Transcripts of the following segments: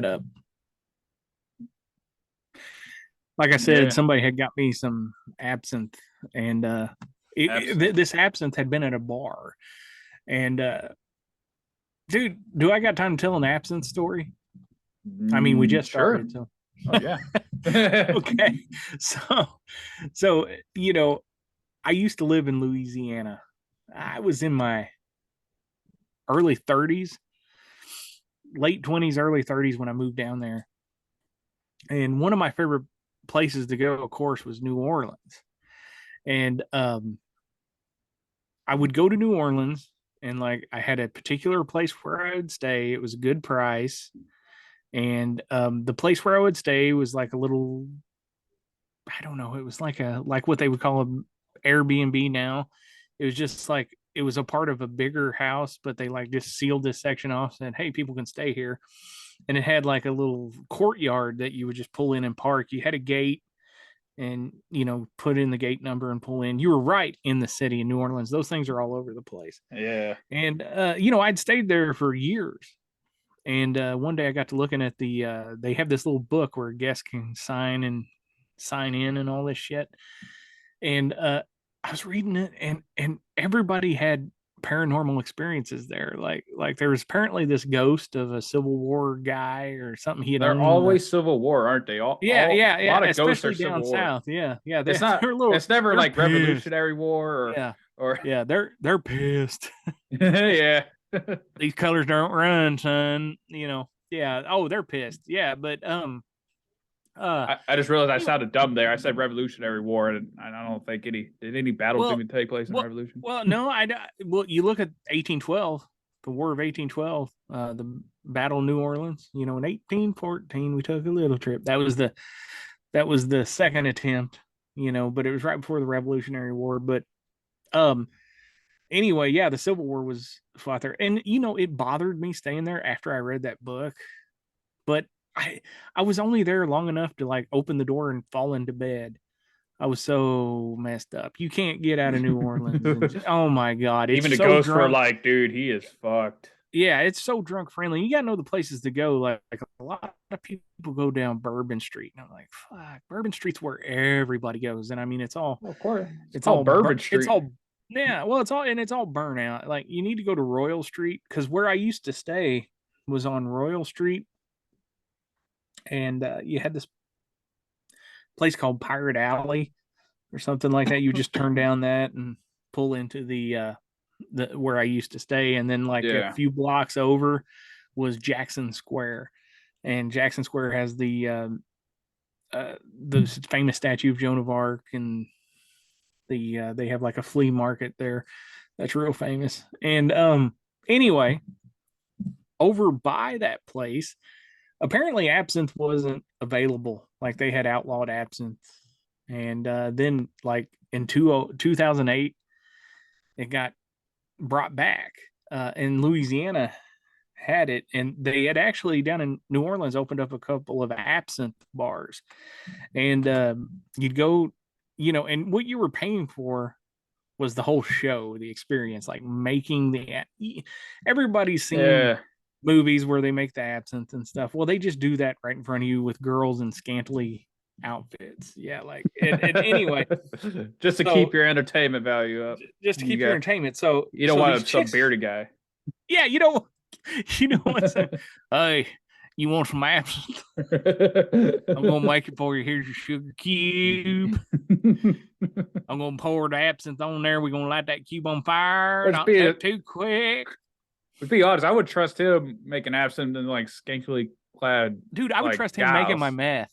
up. Like I said, Yeah, somebody had got me some absinthe, and absinthe. this absinthe had been at a bar. And dude, do I got time to tell an absinthe story? I mean, we just Sure. started, so Oh yeah. Yeah. okay. So, so you know, I used to live in Louisiana. I was in my early 30s, late 20s, early 30s when I moved down there. And one of my favorite places to go, of course, was New Orleans. And I would go to New Orleans, and like I had a particular place where I would stay. It was a good price. And the place where I would stay was like a little, I don't know, it was like what they would call an Airbnb now. It was just like it was a part of a bigger house, but they like just sealed this section off, said, hey, people can stay here. And it had like a little courtyard that you would just pull in and park. You had a gate, and put in the gate number and pull in. You were right in the city of New Orleans. Those things are all over the place. Yeah. And I'd stayed there for years. And one day I got to looking at they have this little book where guests can sign in and all this shit. And I was reading it, and everybody had paranormal experiences there. Like there was apparently this ghost of a Civil War guy or something. He had They're owned the always Civil War, aren't they? yeah, yeah, A lot yeah, of ghosts are especially Civil down War. south. Yeah, yeah, It's not they're a little it's never they're like pissed. Revolutionary War Yeah, or yeah, they're pissed. yeah. These colors don't run, son. Yeah. Oh, they're pissed. Yeah, but uh, I just realized I anyway, sounded dumb there. I said Revolutionary War, and I don't think any battles well, even take place in well, Revolution. no, well, you look at 1812, the War of 1812, the Battle of New Orleans. In 1814, we took a little trip. That was the second attempt. But it was right before the Revolutionary War. But um, anyway, yeah, the Civil War was fought there, and it bothered me staying there after I read that book. But I I was only there long enough to like open the door and fall into bed. I was so messed up. You can't get out of New Orleans, and oh my god, it's Even the so ghosts were drunk. like, dude, he is fucked. Yeah, it's so drunk friendly. You gotta know the places to go. Like a lot of people go down Bourbon Street, and I'm like, fuck, Bourbon Street's where everybody goes. And I mean, it's all, Well, of course, it's it's called all, Bourbon it's Street. all, yeah. Well, it's all burnout. Like you need to go to Royal Street because where I used to stay was on Royal Street, and you had this place called Pirate Alley or something like that. You just turn down that and pull into the where I used to stay, and then like a Yeah, few blocks over was Jackson Square, and Jackson Square has the famous statue of Joan of Arc, and they have like a flea market there that's real famous. And anyway, over by that place, apparently absinthe wasn't available. Like they had outlawed absinthe, and then like in 2008, it got brought back. In Louisiana had it, and they had actually down in New Orleans opened up a couple of absinthe bars, and you'd go, and what you were paying for was the whole show, the experience, like making everybody's seen yeah. movies where they make the absinthe and stuff. Well, they just do that right in front of you with girls in scantily outfits. Yeah, like and anyway, Just to keep so your entertainment value up. just to You keep your got entertainment. So you don't so these want some chicks, bearded guy. yeah, what's that? Hey, you want some absinthe? I'm gonna make it for you. Here's your sugar cube. I'm gonna pour the absinthe on there. We're gonna light that cube on fire. Let's Don't be do it too quick. to be honest, I would trust him making absinthe than like skankily clad Dude, I would like trust him making my gals. meth.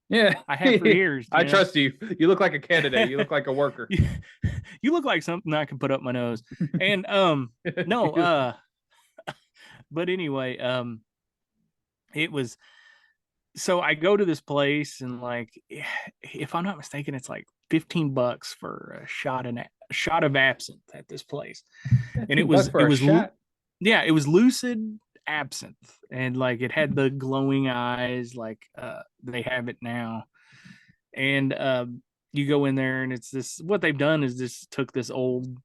Yeah, I have for years, I trust you. You look like a candidate. You look like a worker. you, you look like something I can put up my nose. And no, but anyway, it was, so I go to this place, and like if I'm not mistaken, it's like $15 for a shot of absinthe at this place. And it 15 bucks was it for a was shot. yeah, it was lucid absinthe, and like it had the glowing eyes like they have it now. And you go in there, and it's this, what they've done is this took this old,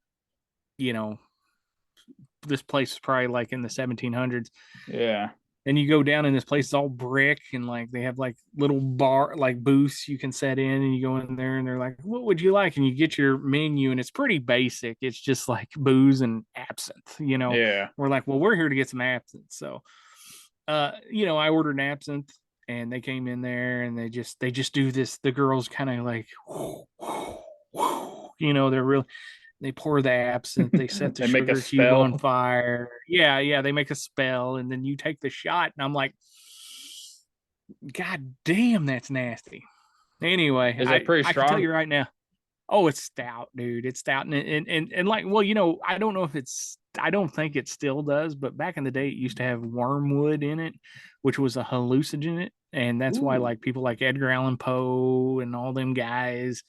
you know this place was probably like in the 1700s, Yeah. and you go down in this place, it's all brick, and like they have like little bar like booths you can set in, and you go in there and they're like, what would you like? And you get your menu, and it's pretty basic. It's just like booze and absinthe, you know. Yeah. We're like, well, we're here to get some absinthe. So I ordered an absinthe, and they came in there, and they just do this. The girls kind of like they're real. They pour the absinthe, they set the They make a sugar cube on spell. fire. Yeah, yeah, they make a spell, and then you take the shot, and I'm like, God damn, that's nasty. Anyway, Is it pretty I can tell strong? you right now. Oh, it's stout, dude. It's stout, and like, well, I don't know if I don't think it still does, but back in the day, it used to have wormwood in it, which was a hallucinogen, and that's why Ooh. like people like Edgar Allan Poe and all them guys,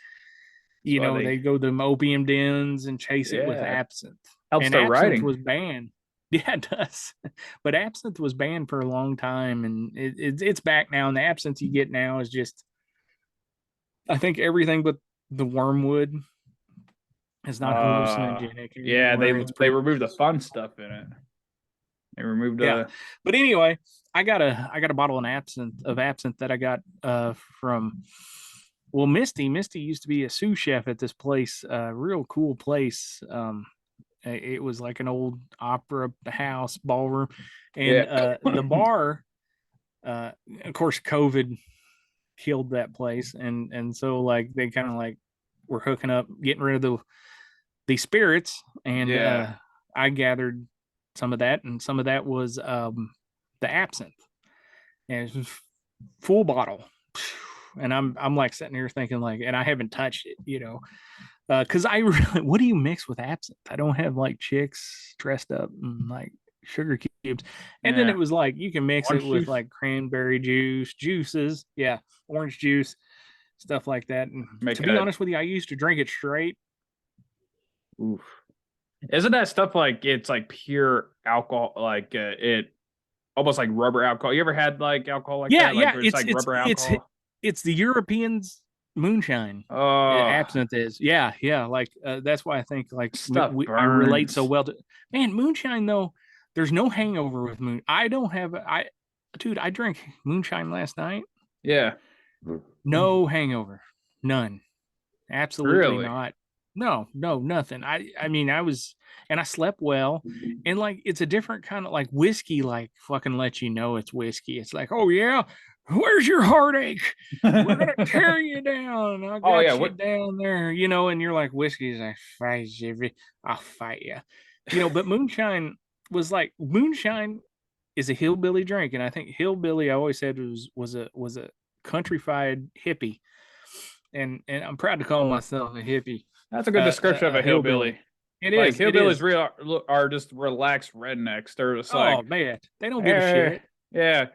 So are they? they go to them opium dens and chase it with Yeah. absinthe, Helps and their absinthe writing. was banned. Yeah, it does. But absinthe was banned for a long time, and it's back now. And the absinthe you get now is just, I think, everything but the wormwood is not hallucinogenic Yeah, anymore. It's they pretty much removed the just, fun stuff in it. They removed yeah. the But anyway, I got a bottle of absinthe that I got from, well, Misty used to be a sous chef at this place, real cool place. It was like an old opera house ballroom, and yeah. the bar, uh, of course, COVID killed that place, and so like they kind of like were hooking up, getting rid of the spirits, and Yeah. I gathered some of that, and some of that was the absinthe, and it was full bottle. And I'm like sitting here thinking like, and I haven't touched it, because I really, what do you mix with absinthe? I don't have like chicks dressed up and like sugar cubes. And then Yeah. it was like you can mix it Orange with juice. like cranberry juice, juices, yeah, orange juice, stuff like that. And to Make be it honest with you, I used to drink it straight. oof. Isn't that stuff like it's like pure alcohol, like it almost like rubber alcohol? You ever had like alcohol like Yeah, that, like yeah, where it's like rubber alcohol? it's the Europeans moonshine. Oh, Absinthe is, yeah, yeah, like that's why I think like stuff I relate so burns. well to, man, moonshine though. There's no hangover with moon. I don't have I Dude, I drank moonshine last night. Yeah, No hangover, none, absolutely really. not. No, no, nothing. I mean, and I slept well, and like it's a different kind of like whiskey, like fucking lets you know it's whiskey. It's like, oh yeah, where's your heartache? We're gonna carry you down. I Oh yeah, got you what? down there, and you're like, whiskey's like, fight you, I'll fight you, But moonshine was like, moonshine is a hillbilly drink, and I think hillbilly, I always said, was a countrified hippie, and I'm proud to call myself a hippie, That's a good description of a a hillbilly. hillbilly. It Like is, it hillbillies is. real are just relaxed rednecks. They're just Oh like, man, they don't give a eh, shit. yeah.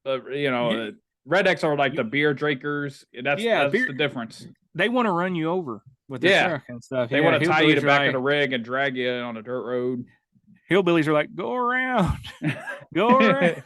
You, Rednecks are like you, the beer drinkers. yeah, That's beer. the difference. They want to run you over with their Yeah, truck and stuff. they Yeah, want to tie you to hillbillies the are back of the like, rig and drag you on a dirt road. go around, go around.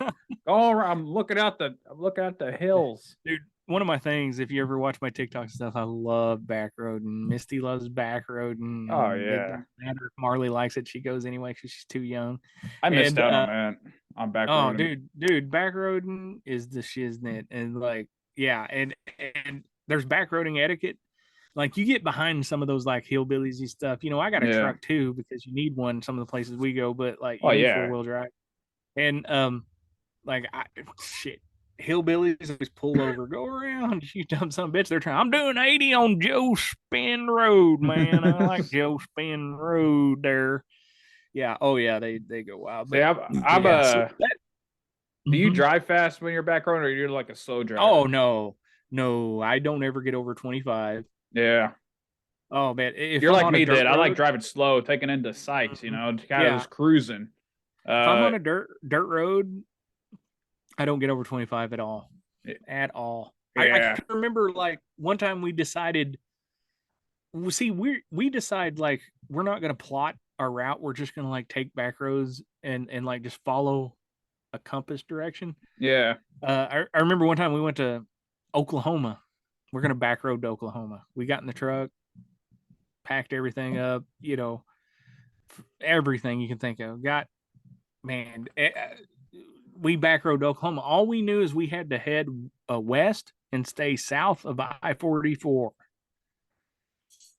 Oh, I'm looking out the hills. Dude, one of my things, if you ever watch my TikTok stuff, I love back road, and Misty loves back road, Oh and it yeah, doesn't matter if Marley likes it, she goes anyway because she's too young. I missed And out on that on back oh, road. dude, back roading is the shiznit, and like, yeah, and there's back roading etiquette. Like you get behind some of those like hillbillies and stuff. I got a Yeah. truck too because you need one some of the places we go, but like Oh you need four yeah. wheel drive. And like shit, hillbillies always pull over, go around, you dumb son of a bitch. They're trying. I'm doing 80 on Joe Spin Road, man. I like Joe Spin Road there. Yeah. Oh yeah, they go wild. See, But I'm yeah, so a. that. Do you Mhm. drive fast when you're back road, or you're like a slow Oh driver? no, no, I don't ever get over 25. Yeah. Oh man, if You're I'm like on a me, dirt then. I like road, driving slow, taking into sights. mhm, Kind of yeah, just cruising. if I'm Uh, on a dirt road, I don't get over 25 at all, at all. I yeah, can remember like one time we decided. Well, see, we decide like we're not going to plot our route. We're just going to like take back roads and like just follow a compass direction. yeah, I remember one time we went to Oklahoma. We're going to back road to Oklahoma. We got in the truck, packed everything up, everything you can think of. Got, man, we back road to Oklahoma. All we knew is we had to head west and stay south of I-44.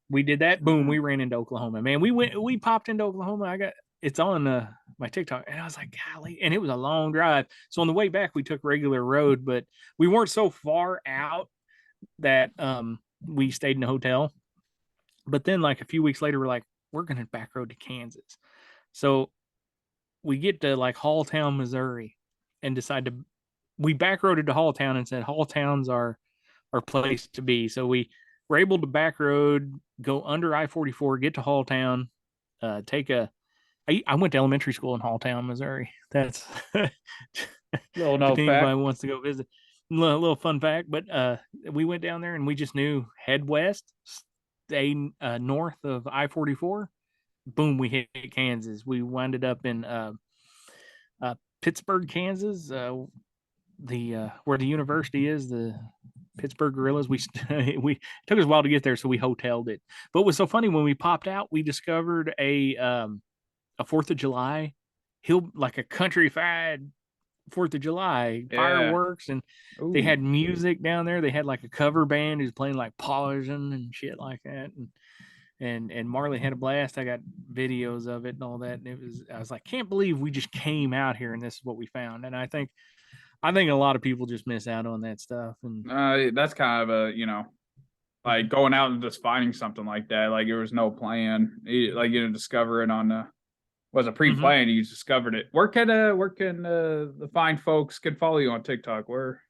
We did that. Boom, we ran into Oklahoma. Man, we popped into Oklahoma. It's on my TikTok, and I was like, golly, and it was a long drive. So on the way back, we took regular road, but we weren't so far out that we stayed in a hotel. But then, like a few weeks later, we're like, we're gonna back road to Kansas. So we get to like Halltown, Missouri, and decide to we backroaded to Halltown and said Halltown's our place to be. So we were able to backroad, go under I-44, get to Halltown, take a. I went to elementary school in Halltown, Missouri. That's Little no if anybody fact. wants to go visit. Little fun fact, but we went down there and we just knew head west, stay north of I-44. Boom, we hit Kansas. We winded up in Pittsburgh, Kansas, the where the university is, the Pittsburgh Gorillas. We took us a while to get there, so we hoteled it. But what was so funny when we popped out, we discovered a 4th of July like a countrified 4th of July fireworks, and they had music down there. They had like a cover band who's playing like Poison and shit like that, and Marley had a blast. I got videos of it and all that, and I was like, can't believe we just came out here and this is what we found. And I think a lot of people just miss out on that stuff. And that's kind of a like going out and just finding something like that. Like there was no plan. Like discover it on was a pre-planned. You discovered it. Where can the fine folks can follow you on TikTok? Where?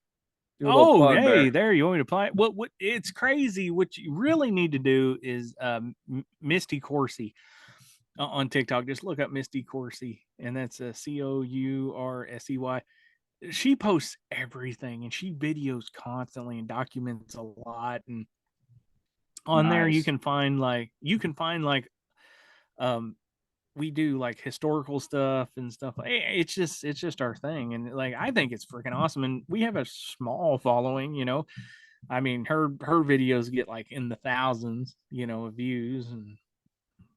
Hey, there you want me to play? What? It's crazy. What you really need to do is Misty Corsi on TikTok. Just look up Misty Corsi, and that's Courcey. She posts everything, and she videos constantly and documents a lot. And on there, you can find like we do like historical stuff and stuff. It's just our thing, and like I think it's freaking awesome. And we have a small following, I mean, her videos get like in the thousands, of views, and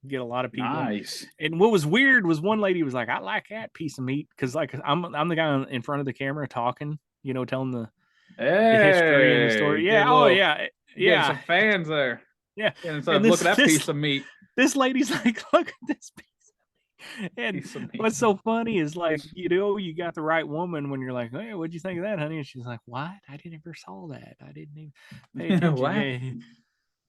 get a lot of people. Nice. And what was weird was one lady was like, "I like that piece of meat," because like I'm the guy in front of the camera talking, telling the history and the story. Yeah. Oh yeah. Yeah. Some fans there. Yeah. And so look at that piece of meat. This lady's like, look at this piece. And what's so funny is like, you got the right woman when you're like, hey, what'd you think of that, honey? And she's like, what? I never saw that. I didn't even pay attention. What?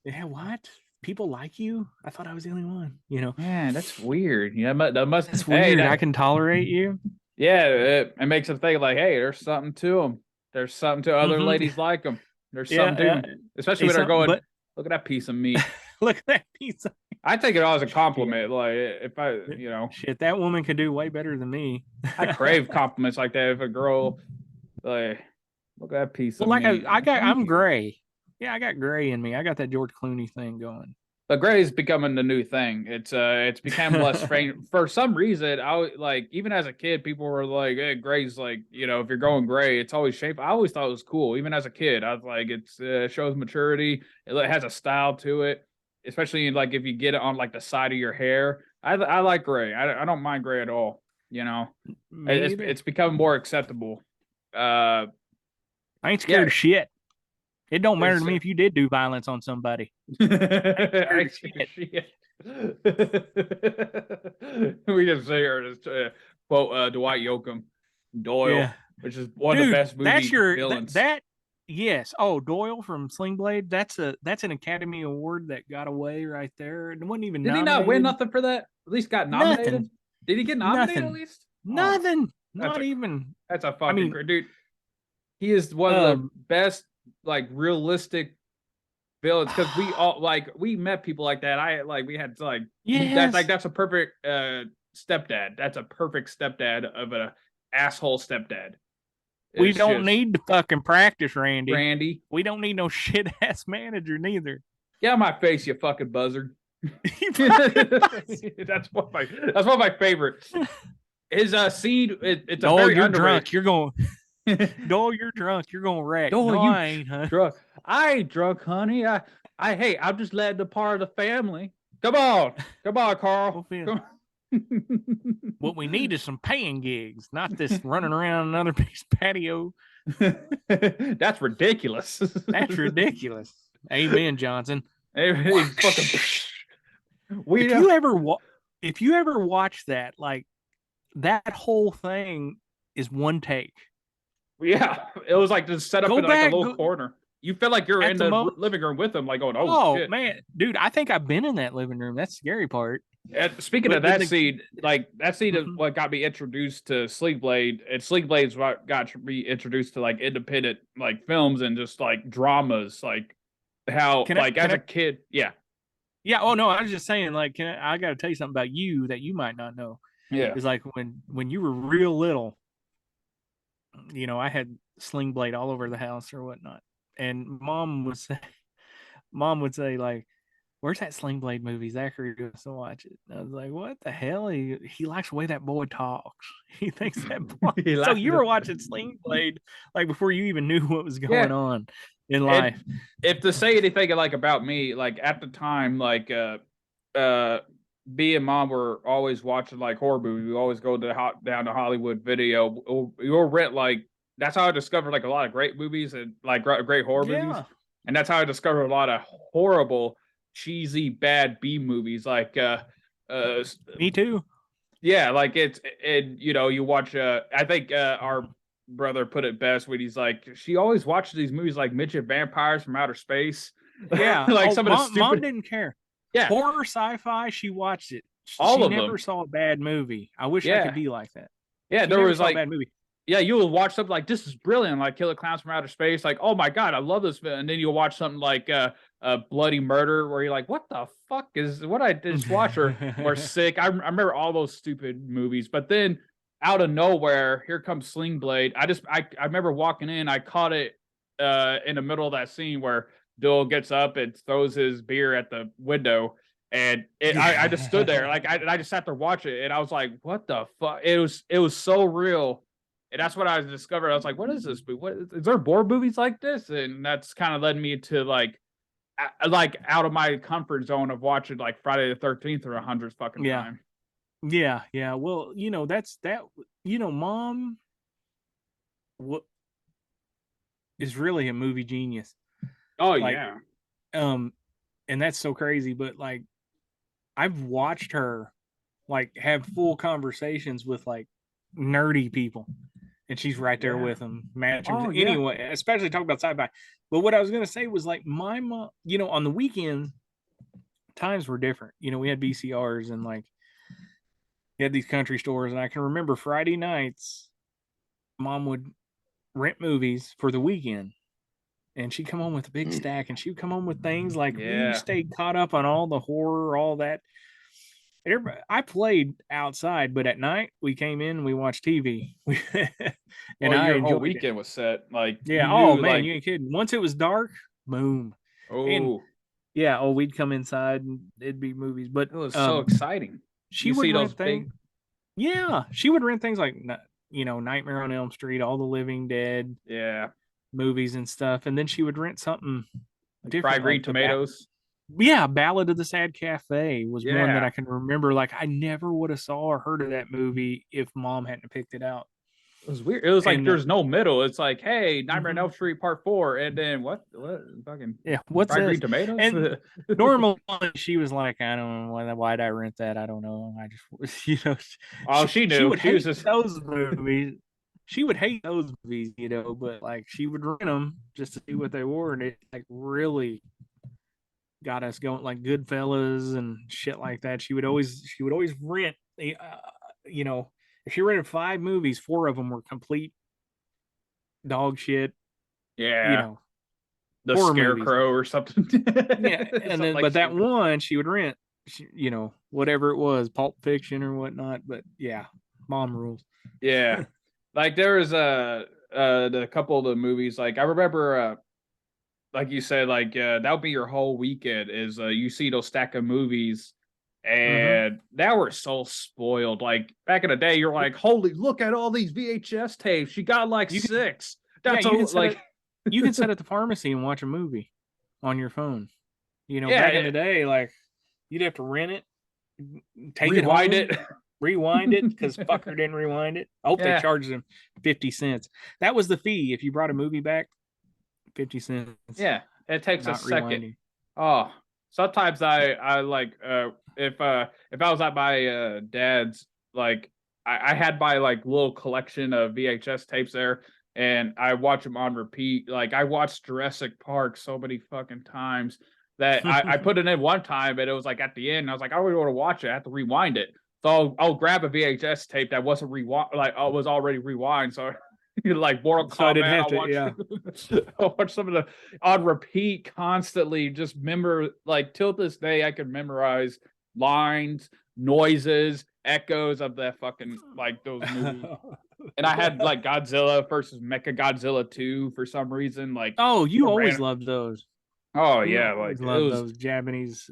Yeah, what? People like you? I thought I was the only one, Man, that's weird. Yeah, that's weird. I can tolerate you. Yeah, it makes them think like, hey, there's something to them. There's something to other ladies like them. There's something to them. Especially when they're going, look at that piece of meat. Look at that piece of meat. I take it all as a compliment. Like if I, shit, that woman could do way better than me. I crave compliments like that. If a girl, like, look at that piece of meat. I'm gray. Yeah, I got gray in me. I got that George Clooney thing going. But gray is becoming the new thing. It's become less strange. For some reason, even as a kid, people were like, hey, gray's like, if you're going gray, it's always shameful. I always thought it was cool. Even as a kid, I was like, it shows maturity. It has a style to it. Especially like if you get it on like the side of your hair. I like gray. I don't mind gray at all. It's become more acceptable. I ain't scared of shit. It don't matter to me if you did do violence on somebody. We just sit here and quote Dwight Yoakam, Doyle, which is one of the best movie villains. Yes. Oh, Doyle from Sling Blade. That's an Academy Award that got away right there. It wasn't even. Did he not win nothing for that? At least got nominated. Nothing. Did he get nominated at least? Nothing. Not even. That's a fucking great dude. He is one of the best, like, realistic villains, because we met people like that. We had that's a perfect stepdad. That's a perfect stepdad of an asshole stepdad. We don't need to fucking practice, Randy. We don't need no shit ass manager neither. Get out of my face, you fucking buzzard. That's one of my favorites. His seed. It's a very you're drunk. You're going. Dole, you're drunk. You're going to wreck. Dole, no, I ain't, huh? Drunk. I ain't drunk, honey. Hey, I'm just glad to part of the family. Come on, Carl. What we need is some paying gigs, not this running around another piece patio. That's ridiculous. That's ridiculous. Amen, Johnson. Hey, fucking. We If you ever if you ever watch that, like that whole thing is one take. yeah, it was like just set up Go in like a back little corner. You feel like you're at in the the mo. living room with them, like going, "Oh Oh shit." man, dude, I think I've been in that living room. That's the scary part. Speaking of But then that the scene, like that scene is Mhm. what got me introduced to Sling Blade, and Sling Blade's what got me introduced to like independent like films and just like dramas, like how Can I? like Can as a I? kid, yeah, Yeah. Oh no, I was just saying. Like, I got to tell you something about you that you might not know. yeah, Is like when you were real little, I had Sling Blade all over the house or whatnot, and mom would say like, "Where's that Sling Blade movie? Zachary wants to watch it." And I was like, "What the hell? He likes the way that boy talks. He thinks that boy." he So laughed. you were watching Sling Blade like before you even knew what was going Yeah, on in and life. if to say anything like about me, like at the time, like uh me and mom were always watching like horror movies. We always go to down to Hollywood Video. Or rent like that's how I discovered like a lot of great movies and like great horror movies. Yeah, And that's how I discovered a lot of horrible, cheesy, bad B movies. Like uh me too. yeah, like it's and you watch I think our brother put it best when he's like she always watches these movies like midget vampires from outer space. Yeah. Like Oh, some of the mom stupid didn't care. yeah, Horror, sci-fi, she watched it. all She of never them. saw a bad movie. I wish I could Yeah. be like that. Yeah, She there never was saw a like bad movie. yeah, you will watch something like this is brilliant, like Killer Clowns from Outer Space, like oh my god, I love this film, and then you'll watch something like Bloody Murder, where you're like, what the fuck is what I just watched, or Sick. I remember all those stupid movies, but then out of nowhere, here comes Sling Blade. I remember walking in, I caught it in the middle of that scene where Bill gets up and throws his beer at the window. And I just stood there, like I just sat there watching it, and I was like, "What the fuck?" It was so real, and that's what I discovered. I was like, "What is this? What is there more movies like this?" And that's kind of led me to like out of my comfort zone of watching like Friday the 13th or 100th fucking Yeah. time. Yeah. Yeah. Well, that's that. Mom what is really a movie genius. Oh Like, yeah, um, and that's so crazy. But like, I've watched her like have full conversations with like nerdy people, and she's right there yeah. with them, matching Oh yeah, anyway. Especially talking about sci-fi. But what I was gonna say was like my mom. On the weekend times were different. We had VCRs and like you had these country stores, and I can remember Friday nights, mom would rent movies for the weekend, and she'd come home with a big stack, and she'd come home with things like we yeah. stayed caught up on all the horror, all that. I played outside, but at night we came in and we watched TV, and Well, I your whole enjoyed it. weekend was set. Like Yeah. you Oh knew, man, you like ain't kidding. Once it was dark, boom, and oh, yeah. Oh, we'd come inside and it'd be movies, but it was so exciting. she You would see those rent things. big, Yeah, she would rent things like Nightmare on Elm Street, all the Living Dead yeah, movies and stuff, and then she would rent something like fried different, green like tomatoes. yeah, Ballad of the Sad Cafe was one that Yeah. I can remember. Like I never would have saw or heard of that movie if mom hadn't picked it out. It was weird. It was like And there's no middle. It's like, hey, Nightmare on mhm, Elm Street Part 4, and then what fucking yeah, what's fried green this? tomatoes? And normally she was like, I don't know why'd I rent that. I don't know. I just Oh, she she knew. would She was hate just those movies. She would hate those movies, but like she would rent them just to see what they were, and it like really got us going, like Goodfellas and shit like that. She would always rent you know, if she rented 5 movies, 4 of them were complete dog shit, you yeah, know, the horror movies. scarecrow or something. Yeah, and Something then like but that stupid. one she would rent, whatever it was, Pulp Fiction or whatnot. But yeah, mom rules. Yeah. Like there was the couple of the movies, like I remember like you said, like that would be your whole weekend is you see those stack of movies Mm-hmm. and now we're so spoiled. Like back in the day, you're like, holy, look at all these VHS tapes. You got like You can, 6. yeah, That's a like you can sit at the pharmacy and watch a movie on your phone. yeah, Back in the day, like you'd have to rent it, take it rewind home. it. rewind it because fucker didn't rewind it. I hope they Yeah, charged him 50 cents. That was the fee. If you brought a movie back, 50 cents, yeah. It takes a not second. rewinding. Oh, sometimes I like if I was at my dad's, like I had my like little collection of VHS tapes there, and I watch them on repeat. Like I watched Jurassic Park so many fucking times that I put it in one time, and it was like at the end, and I was like, I don't really want to watch it. I have to rewind it. So I'll grab a VHS tape that wasn't rewind, like I was already rewind. So like Mortal So I didn't Kombat, have to, yeah. I'll watch some of the on repeat constantly. Just remember, like till this day, I can memorize lines, noises, echoes of that fucking like those movies. And I had like Godzilla versus Mecha Godzilla 2 for some reason. Like, Oh, you always ran- loved those. oh You yeah, always like it loved was, those Japanese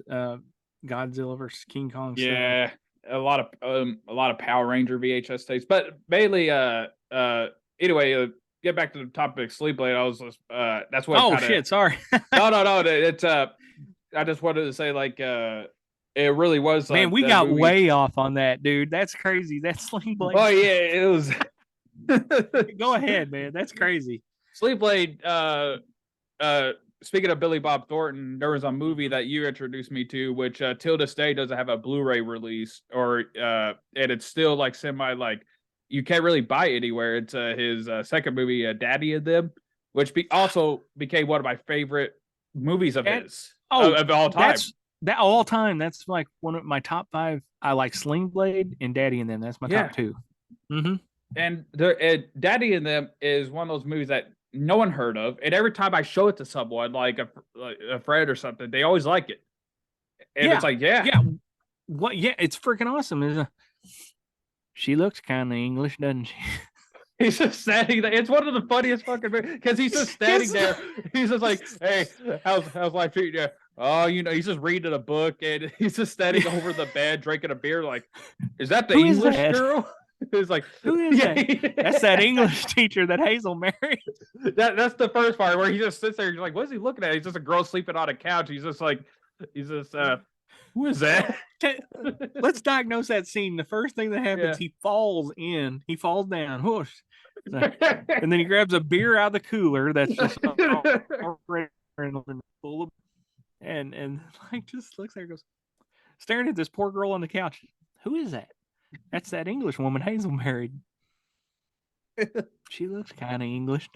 Godzilla versus King Kong stuff. yeah, a lot of Power Ranger VHS tapes, but mainly anyway, get back to the topic, Sleep Blade. I was that's what Oh kind of shit, sorry. no, it's I just wanted to say like it really was Man, we that got movie. way off on that, dude. That's crazy. That's Sling Blade Oh stuff. yeah, it was Go ahead, man. That's crazy. Sleep Blade. Speaking of Billy Bob Thornton, there was a movie that you introduced me to, which till this day doesn't have a Blu-ray release, or and it's still like semi like you can't really buy it anywhere. It's his second movie, Daddy and Them, which also became one of my favorite movies of That, his oh, of all time. that's that all time. That's like one of my top five. I like Sling Blade and Daddy and Them. That's my Yeah, top two. Mm-hmm. and Daddy and Them is one of those movies that no one heard of, and every time I show it to someone, like a friend or something, they always like it, and it's Yeah. like, yeah, Yeah. What? Yeah, it's freaking awesome. She looks kind of English, doesn't she? he's just standing there. It's one of the funniest fucking because he's just standing there. He's just like, hey, how's life treating you? Oh, you know, he's just reading a book, and he's just standing over the bed drinking a beer. Like, is that the Who is English that? girl? It's like, Who is yeah, that? That's that English teacher that Hazel married. that's the first part where he just sits there. He's like, what is he looking at? He's just a girl sleeping on a couch. He's just like, he's just who is that? Let's diagnose that scene. The first thing that happens, Yeah. he falls in. He falls down. Whoosh. And then he grabs a beer out of the cooler that's just already full of, and like just looks there and goes, staring at this poor girl on the couch. Who is that? That's that English woman Hazel married. She looks kind of English.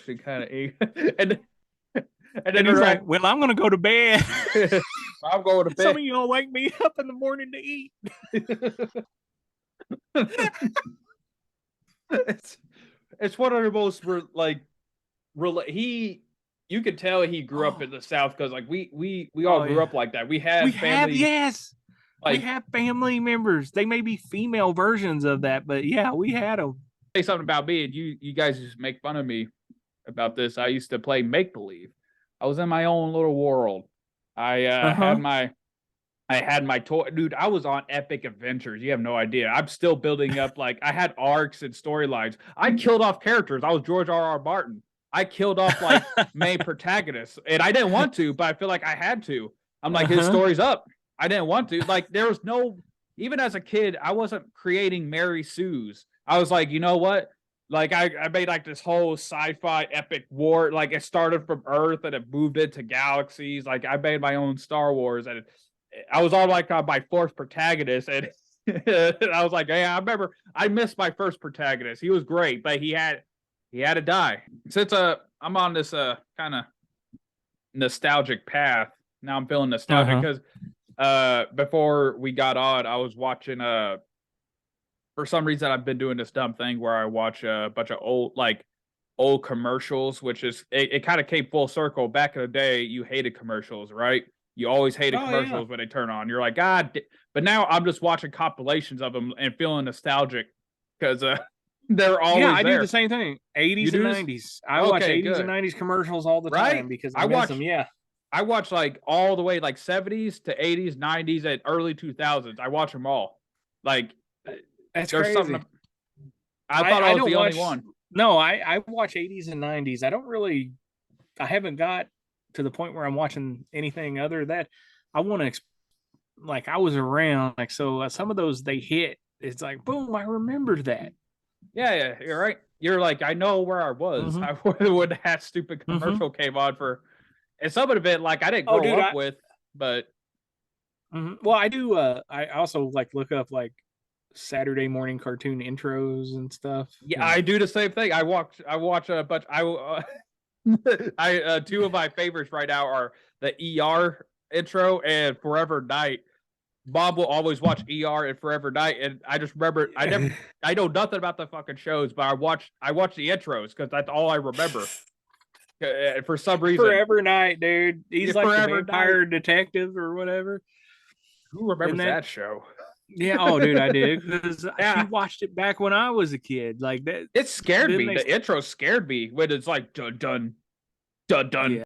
She kind of and then And he's like, well, I'm going to go to bed. I'm going to bed. Some of y'all wake me up in the morning to eat. It's one of the most he you could tell he grew up in the South because like we all grew up like that. We have family. Yes. Like, we have family members. They may be female versions of that, but yeah, we had them. Say something about me, and you guys just make fun of me about this. I used to play make believe. I was in my own little world. I had my toy, dude. I was on epic adventures. You have no idea. I'm still building up. Like I had arcs and storylines. I killed off characters. I was George R.R. Martin. I killed off like main protagonists, and I didn't want to, but I feel like I had to. I'm like, his story's up. I didn't want to. Like there was no. Even as a kid, I wasn't creating Mary Sue's. I was like, you know what? Like I made like this whole sci-fi epic war. Like it started from Earth and it moved into galaxies. Like I made my own Star Wars, and I was all like my fourth protagonist, and I was like, yeah, I remember I missed my first protagonist. He was great, but he had to die. Since I'm on this kind of nostalgic path. Now I'm feeling nostalgic because before we got on, I was watching for some reason I've been doing this dumb thing where I watch a bunch of old commercials, which is it kind of came full circle. Back in the day, you hated commercials, right? You always hated commercials when they turn on. You're like, God, but now I'm just watching compilations of them and feeling nostalgic because they're always I there. do the same thing. 80s and 90s. I watch 80s and 90s commercials all the time because I watch them. Yeah. I watch like all the way like 70s to 80s, 90s, and early 2000s. I watch them all. Like that's crazy. Something I thought I was the only one. No, I watch 80s and 90s. I haven't got to the point where I'm watching anything other than that. I want to, like, I was around, like, so some of those they hit it's like boom, I remember that. Yeah, you're right. You're like, I know where I was. Mm-hmm. I when that stupid Mm-hmm. commercial came on for, and some of it like I didn't Oh, grow dude, up with, but well, I do. I also like look up like Saturday morning cartoon intros and stuff. yeah, And I do the same thing. I watch a bunch. I two of my favorites right now are the ER intro and Forever Night. Bob will always watch ER and Forever Night, and I just remember I know nothing about the fucking shows, but I watch the intros because that's all I remember. For some reason, Forever Night, dude. yeah, He's like the Forever Night. vampire detective or whatever. Who And remembers that, that show? yeah, oh, dude, I did because she Yeah, watched it back when I was a kid. Like that. it scared Then me. they, The intro scared me when it's like dun dun dun yeah. dun